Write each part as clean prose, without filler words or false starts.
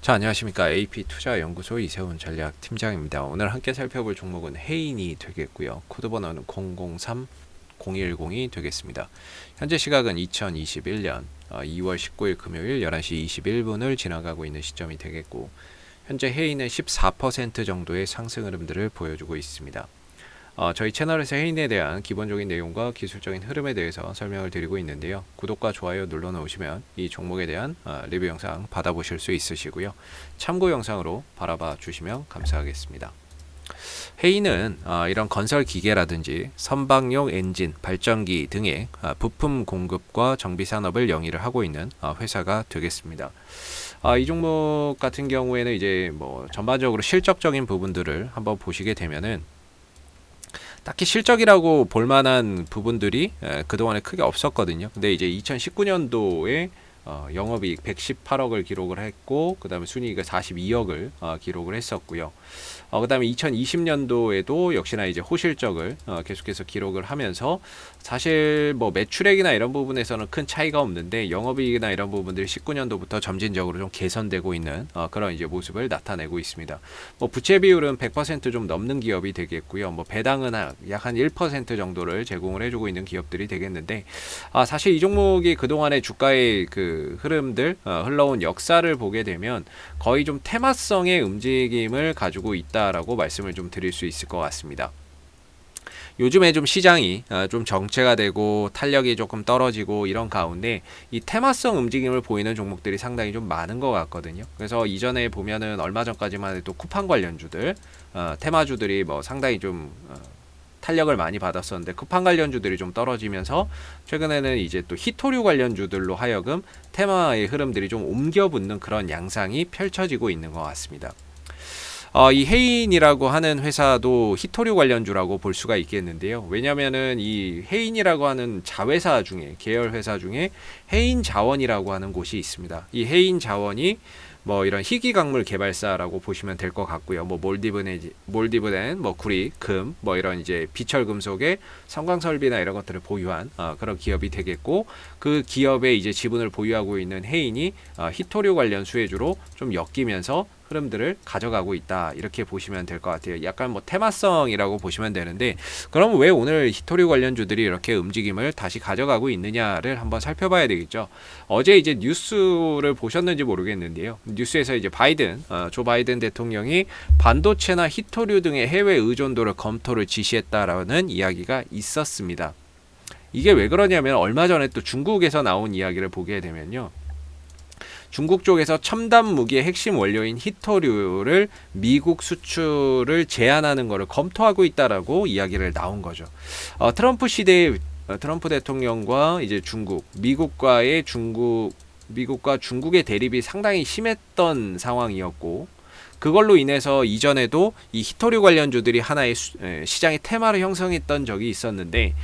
자, 안녕하십니까. AP투자연구소 이세훈 전략팀장입니다. 오늘 함께 살펴볼 종목은 해인이 되겠고요. 코드번호는 003010이 되겠습니다. 현재 시각은 2021년 2월 19일 금요일 11시 21분을 지나가고 있는 시점이 되겠고, 현재 해인은 14% 정도의 상승 흐름들을 보여주고 있습니다. 저희 채널에서 해인에 대한 기본적인 내용과 기술적인 흐름에 대해서 설명을 드리고 있는데요. 구독과 좋아요 눌러 놓으시면 이 종목에 대한 리뷰 영상 받아보실 수 있으시고요. 참고 영상으로 바라봐 주시면 감사하겠습니다. 해인은 이런 건설 기계라든지 선박용 엔진, 발전기 등의 부품 공급과 정비 산업을 영위를 하고 있는 회사가 되겠습니다. 이 종목 같은 경우에는 이제 뭐 전반적으로 실적적인 부분들을 한번 보시게 되면은 딱히 실적이라고 볼만한 부분들이 그동안에 크게 없었거든요. 근데 이제 2019년도에 영업이익 118억을 기록을 했고, 그 다음에 순이익을 42억을 기록을 했었고요. 그 다음에 2020년도에도 역시나 이제 호실적을 계속해서 기록을 하면서, 사실 뭐 매출액이나 이런 부분에서는 큰 차이가 없는데 영업이익이나 이런 부분들이 19년도부터 점진적으로 좀 개선되고 있는 그런 이제 모습을 나타내고 있습니다. 뭐 부채 비율은 100% 좀 넘는 기업이 되겠고요. 뭐 배당은 약 한 1% 정도를 제공을 해주고 있는 기업들이 되겠는데, 사실 이 종목이 그동안의 주가의 그 흐름들, 흘러온 역사를 보게 되면 거의 좀 테마성의 움직임을 가지고 있다라고 말씀을 좀 드릴 수 있을 것 같습니다. 요즘에 좀 시장이 좀 정체가 되고 탄력이 조금 떨어지고 이런 가운데 이 테마성 움직임을 보이는 종목들이 상당히 좀 많은 것 같거든요. 그래서 이전에 보면은 얼마 전까지만 해도 쿠팡 관련주들, 테마주들이 뭐 상당히 좀 탄력을 많이 받았었는데, 쿠팡 관련주들이 좀 떨어지면서 최근에는 이제 또 히토류 관련주들로 하여금 테마의 흐름들이 좀 옮겨 붙는 그런 양상이 펼쳐지고 있는 것 같습니다. 이 해인이라고 하는 회사도 히토류 관련주라고 볼 수가 있겠는데요. 왜냐면은 이 해인이라고 하는 자회사 중에, 계열 회사 중에 해인자원이라고 하는 곳이 있습니다. 이 해인자원이 뭐 이런 희귀광물 개발사라고 보시면 될 것 같고요. 뭐 몰디브덴, 뭐 구리, 금, 뭐 이런 이제 비철 금속의 성광 설비나 이런 것들을 보유한 그런 기업이 되겠고, 그 기업의 이제 지분을 보유하고 있는 해인이 히토류 관련 수혜주로 좀 엮이면서 흐름들을 가져가고 있다, 이렇게 보시면 될 것 같아요. 약간 뭐 테마성이라고 보시면 되는데, 그럼 왜 오늘 히토류 관련주들이 이렇게 움직임을 다시 가져가고 있느냐를 한번 살펴봐야 되겠죠. 어제 이제 뉴스를 보셨는지 모르겠는데요. 뉴스에서 이제 조 바이든 대통령이 반도체나 히토류 등의 해외 의존도를 검토를 지시했다라는 이야기가 있었습니다. 이게 왜 그러냐면, 얼마 전에 또 중국에서 나온 이야기를 보게 되면요, 중국 쪽에서 첨단 무기의 핵심 원료인 히토류를 미국 수출을 제한하는 것을 검토하고 있다라고 이야기를 나온 거죠. 트럼프 시대의 트럼프 대통령과 이제 미국과 중국의 대립이 상당히 심했던 상황이었고, 그걸로 인해서 이전에도 이 히토류 관련주들이 하나의 시장의 테마를 형성했던 적이 있었는데,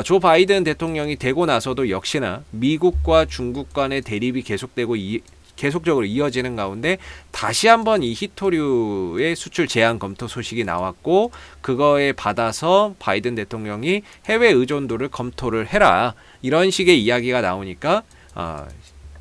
조 바이든 대통령이 되고 나서도 역시나 미국과 중국 간의 대립이 계속적으로 이어지는 가운데 다시 한번 이 히토류의 수출 제한 검토 소식이 나왔고, 그거에 받아서 바이든 대통령이 해외 의존도를 검토를 해라, 이런 식의 이야기가 나오니까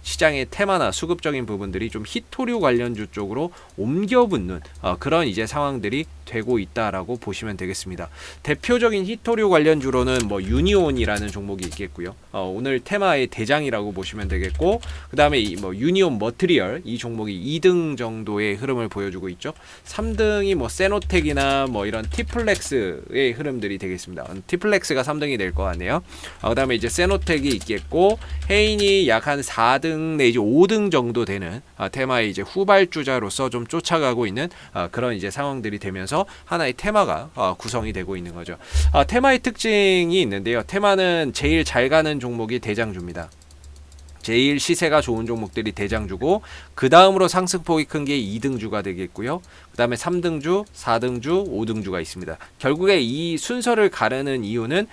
시장의 테마나 수급적인 부분들이 좀 히토류 관련주 쪽으로 옮겨붙는 그런 이제 상황들이 되고 있다라고 보시면 되겠습니다. 대표적인 히토류 관련주로는 뭐 유니온이라는 종목이 있겠고요. 오늘 테마의 대장이라고 보시면 되겠고, 그 다음에 뭐 유니온 머트리얼, 이 종목이 2등 정도의 흐름을 보여주고 있죠. 3등이 뭐 세노텍이나 뭐 이런 티플렉스의 흐름들이 되겠습니다. 티플렉스가 3등이 될 것 같네요. 그 다음에 이제 세노텍이 있겠고, 해인이 약 한 4등 내지 5등 정도 되는 테마의 이제 후발주자로서 좀 쫓아가고 있는 그런 이제 상황들이 되면서 하나의 테마가 구성이 되고 있는 거죠. 테마의 특징이 있는데요. 테마는 제일 잘 가는 종목이 대장주입니다. 제일 시세가 좋은 종목들이 대장주고, 그 다음으로 상승폭이 큰 게 2등주가 되겠고요. 그 다음에 3등주, 4등주, 5등주가 있습니다. 결국에 이 순서를 가르는 이유는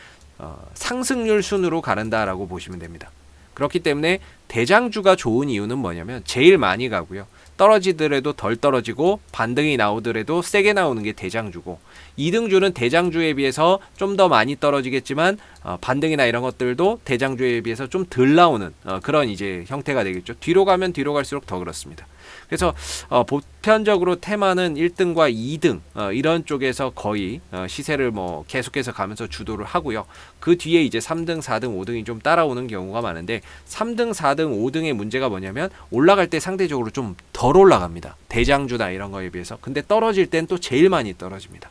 상승률 순으로 가른다라고 보시면 됩니다. 그렇기 때문에 대장주가 좋은 이유는 뭐냐면, 제일 많이 가고요, 떨어지더라도 덜 떨어지고 반등이 나오더라도 세게 나오는 게 대장주고, 2등주는 대장주에 비해서 좀 더 많이 떨어지겠지만 반등이나 이런 것들도 대장주에 비해서 좀 덜 나오는 그런 이제 형태가 되겠죠. 뒤로 가면 뒤로 갈수록 더 그렇습니다. 그래서 보편적으로 테마는 1등과 2등 이런 쪽에서 거의 시세를 뭐 계속해서 가면서 주도를 하고요. 그 뒤에 이제 3등, 4등, 5등이 좀 따라오는 경우가 많은데 3등, 4등, 5등의 문제가 뭐냐면 올라갈 때 상대적으로 좀 덜 올라갑니다. 대장주나 이런 거에 비해서. 근데 떨어질 땐 또 제일 많이 떨어집니다.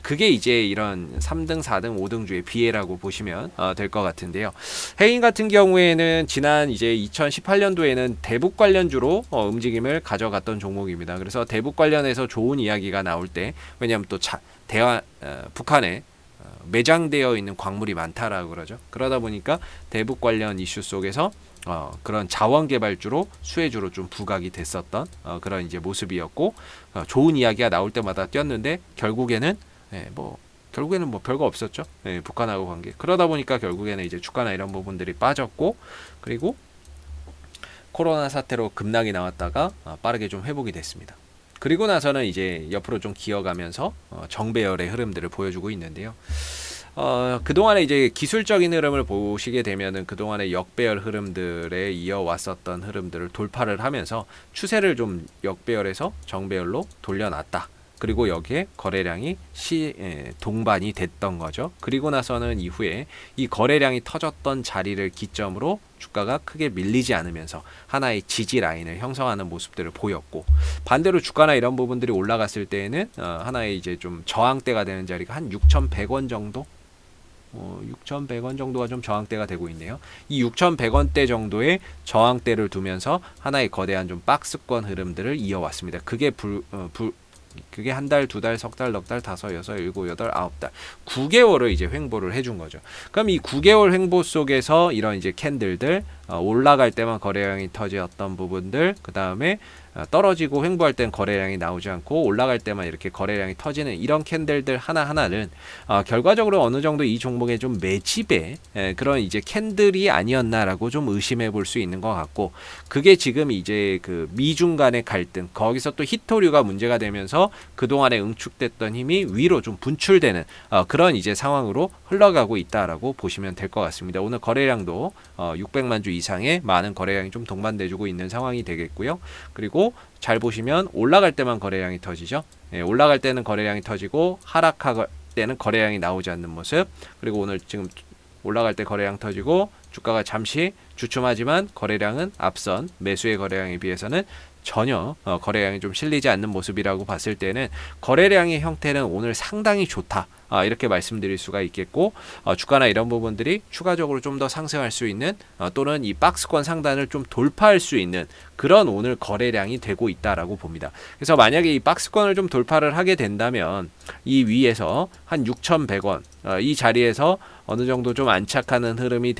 그게 이제 이런 3등, 4등, 5등주의 비애라고 보시면 될 것 같은데요. 해인 같은 경우에는 지난 이제 2018년도에는 대북 관련주로 움직임을 가져갔던 종목입니다. 그래서 대북 관련해서 좋은 이야기가 나올 때, 왜냐하면 또 북한에 매장되어 있는 광물이 많다라고 그러죠. 그러다 보니까 대북 관련 이슈 속에서 그런 자원개발주로 수혜주로 좀 부각이 됐었던 그런 이제 모습이었고, 좋은 이야기가 나올 때마다 뛰었는데 결국에는 뭐 별거 없었죠. 북한하고 관계. 그러다 보니까 결국에는 이제 주가나 이런 부분들이 빠졌고, 그리고 코로나 사태로 급락이 나왔다가 빠르게 좀 회복이 됐습니다. 그리고 나서는 이제 옆으로 좀 기어가면서 정배열의 흐름들을 보여주고 있는데요. 그동안에 이제 기술적인 흐름을 보시게 되면은 그동안의 역배열 흐름들에 이어왔었던 흐름들을 돌파를 하면서 추세를 좀 역배열에서 정배열로 돌려놨다. 그리고 여기에 거래량이 동반이 됐던 거죠. 그리고 나서는 이후에 이 거래량이 터졌던 자리를 기점으로 주가가 크게 밀리지 않으면서 하나의 지지 라인을 형성하는 모습들을 보였고, 반대로 주가나 이런 부분들이 올라갔을 때에는 하나의 이제 좀 저항대가 되는 자리가 한 6,100원 정도? 6,100원 정도가 좀 저항대가 되고 있네요. 이 6,100원대 정도의 저항대를 두면서 하나의 거대한 좀 박스권 흐름들을 이어왔습니다. 그게 한 달, 두 달, 석 달, 넉 달, 다섯, 여섯, 일곱, 여덟, 아홉 달, 9개월을 이제 횡보를 해준 거죠. 그럼 이 9개월 횡보 속에서 이런 이제 캔들들, 올라갈 때만 거래량이 터졌던 부분들, 그 다음에 떨어지고 횡보할 땐 거래량이 나오지 않고 올라갈 때만 이렇게 거래량이 터지는 이런 캔들들 하나하나는 결과적으로 어느 정도 이 종목의 좀 매집의 그런 이제 캔들이 아니었나라고 좀 의심해 볼 수 있는 것 같고, 그게 지금 이제 그 미중 간의 갈등, 거기서 또 히토류가 문제가 되면서 그동안에 응축됐던 힘이 위로 좀 분출되는 그런 이제 상황으로 흘러가고 있다라고 보시면 될 것 같습니다. 오늘 거래량도 600만 주 이상의 많은 거래량이 좀 동반돼주고 있는 상황이 되겠고요. 그리고 잘 보시면 올라갈 때만 거래량이 터지죠. 올라갈 때는 거래량이 터지고 하락할 때는 거래량이 나오지 않는 모습. 그리고 오늘 지금 올라갈 때 거래량 터지고 주가가 잠시 주춤하지만 거래량은 앞선 매수의 거래량에 비해서는 전혀 거래량이 좀 실리지 않는 모습이라고 봤을 때는 거래량의 형태는 오늘 상당히 좋다. 이렇게 말씀드릴 수가 있겠고, 주가나 이런 부분들이 추가적으로 좀 더 상승할 수 있는 또는 이 박스권 상단을 좀 돌파할 수 있는 그런 오늘 거래량이 되고 있다라고 봅니다. 그래서 만약에 이 박스권을 좀 돌파를 하게 된다면 이 위에서 한 6,100원 이 자리에서 어느 정도 좀 안착하는 흐름이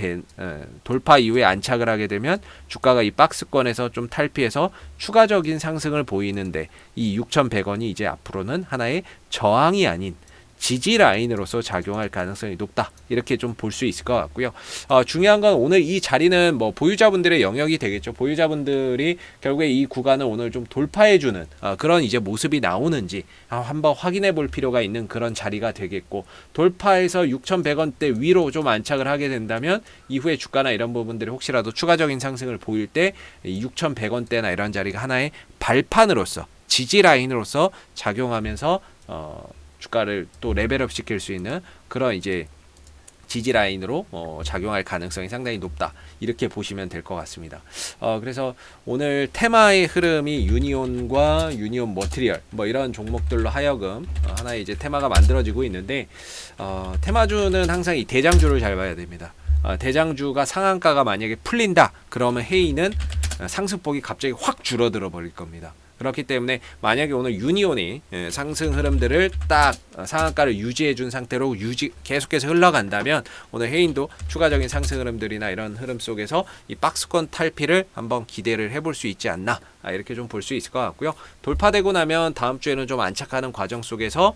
돌파 이후에 안착을 하게 되면 주가가 이 박스권에서 좀 탈피해서 추가적인 상승을 보이는데, 이 6,100원이 이제 앞으로는 하나의 저항이 아닌 지지 라인으로서 작용할 가능성이 높다, 이렇게 좀 볼 수 있을 것 같고요. 중요한 건 오늘 이 자리는 뭐 보유자분들의 영역이 되겠죠. 보유자분들이 결국에 이 구간을 오늘 좀 돌파해주는 그런 이제 모습이 나오는지 한번 확인해 볼 필요가 있는 그런 자리가 되겠고, 돌파해서 6,100원대 위로 좀 안착을 하게 된다면 이후에 주가나 이런 부분들이 혹시라도 추가적인 상승을 보일 때 6,100원대나 이런 자리가 하나의 발판으로서 지지 라인으로서 작용하면서 주가를 또 레벨업 시킬 수 있는 그런 이제 지지 라인으로 작용할 가능성이 상당히 높다, 이렇게 보시면 될 것 같습니다. 그래서 오늘 테마의 흐름이 유니온과 유니온 머티리얼 뭐 이런 종목들로 하여금 하나의 이제 테마가 만들어지고 있는데, 테마주는 항상 이 대장주를 잘 봐야 됩니다. 대장주가 상한가가 만약에 풀린다 그러면 해이는 상승폭이 갑자기 확 줄어들어 버릴 겁니다. 그렇기 때문에 만약에 오늘 유니온이 상승 흐름들을 딱 상한가를 유지해 준 상태로 계속해서 흘러간다면 오늘 해인도 추가적인 상승 흐름들이나 이런 흐름 속에서 이 박스권 탈피를 한번 기대를 해볼 수 있지 않나, 이렇게 좀 볼 수 있을 것 같고요. 돌파되고 나면 다음 주에는 좀 안착하는 과정 속에서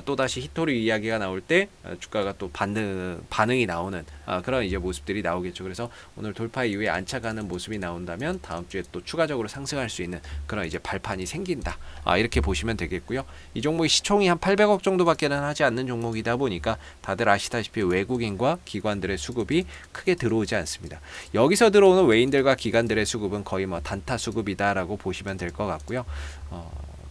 또다시 히토리 이야기가 나올 때 주가가 또 반응이 나오는 그런 이제 모습들이 나오겠죠. 그래서 오늘 돌파 이후에 안착하는 모습이 나온다면 다음 주에 또 추가적으로 상승할 수 있는 그런 이제 발판이 생긴다, 이렇게 보시면 되겠고요. 이 종목이 시총이 한 800억 정도밖에는 하지 않는 종목이다 보니까 다들 아시다시피 외국인과 기관들의 수급이 크게 들어오지 않습니다. 여기서 들어오는 외인들과 기관들의 수급은 거의 뭐 단타 수급이다라고 주체라고 보시면 될 것 같고요.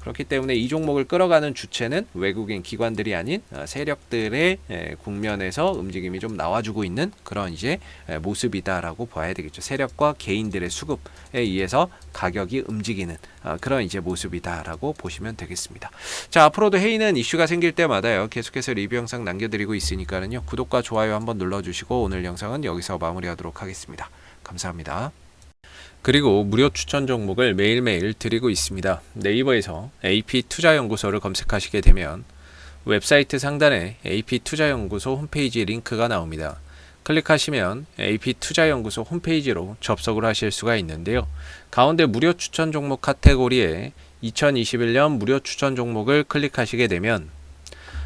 그렇기 때문에 이 종목을 끌어가는 주체는 외국인 기관들이 아닌 세력들의 국면에서 움직임이 좀 나와주고 있는 그런 이제 모습이다라고 봐야 되겠죠. 세력과 개인들의 수급에 의해서 가격이 움직이는 그런 이제 모습이다라고 보시면 되겠습니다. 자, 앞으로도 헤이는 이슈가 생길 때마다요 계속해서 리뷰 영상 남겨드리고 있으니까는요 구독과 좋아요 한번 눌러주시고 오늘 영상은 여기서 마무리하도록 하겠습니다. 감사합니다. 그리고 무료 추천 종목을 매일매일 드리고 있습니다. 네이버에서 AP투자연구소를 검색하시게 되면 웹사이트 상단에 AP투자연구소 홈페이지 링크가 나옵니다. 클릭하시면 AP투자연구소 홈페이지로 접속을 하실 수가 있는데요. 가운데 무료 추천 종목 카테고리에 2021년 무료 추천 종목을 클릭하시게 되면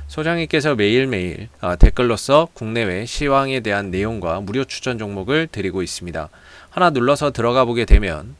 소장님께서 매일매일 댓글로서 국내외 시황에 대한 내용과 무료 추천 종목을 드리고 있습니다. 하나 눌러서 들어가 보게 되면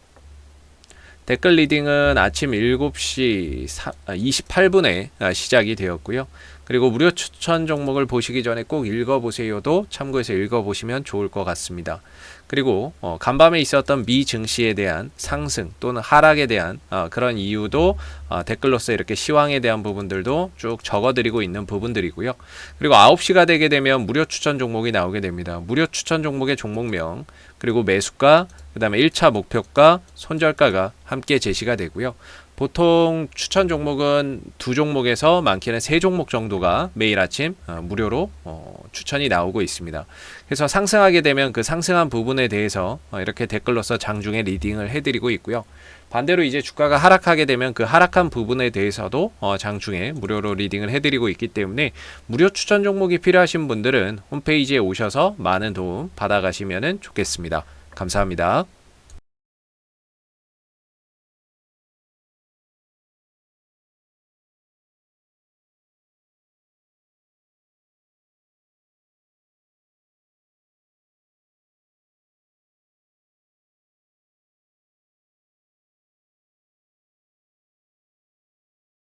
댓글 리딩은 아침 7시 28분에 시작이 되었고요. 그리고 무료 추천 종목을 보시기 전에 꼭 읽어보세요도 참고해서 읽어보시면 좋을 것 같습니다. 그리고 간밤에 있었던 미 증시에 대한 상승 또는 하락에 대한 그런 이유도 댓글로서 이렇게 시황에 대한 부분들도 쭉 적어드리고 있는 부분들이고요. 그리고 9시가 되게 되면 무료 추천 종목이 나오게 됩니다. 무료 추천 종목의 종목명 그리고 매수가 그 다음에 1차 목표가 손절가가 함께 제시가 되고요. 보통 추천 종목은 2종목에서 많게는 3종목 정도가 매일 아침 무료로 추천이 나오고 있습니다. 그래서 상승하게 되면 그 상승한 부분에 대해서 이렇게 댓글로서 장중에 리딩을 해드리고 있고요. 반대로 이제 주가가 하락하게 되면 그 하락한 부분에 대해서도 장중에 무료로 리딩을 해드리고 있기 때문에 무료 추천 종목이 필요하신 분들은 홈페이지에 오셔서 많은 도움 받아가시면 좋겠습니다. 감사합니다.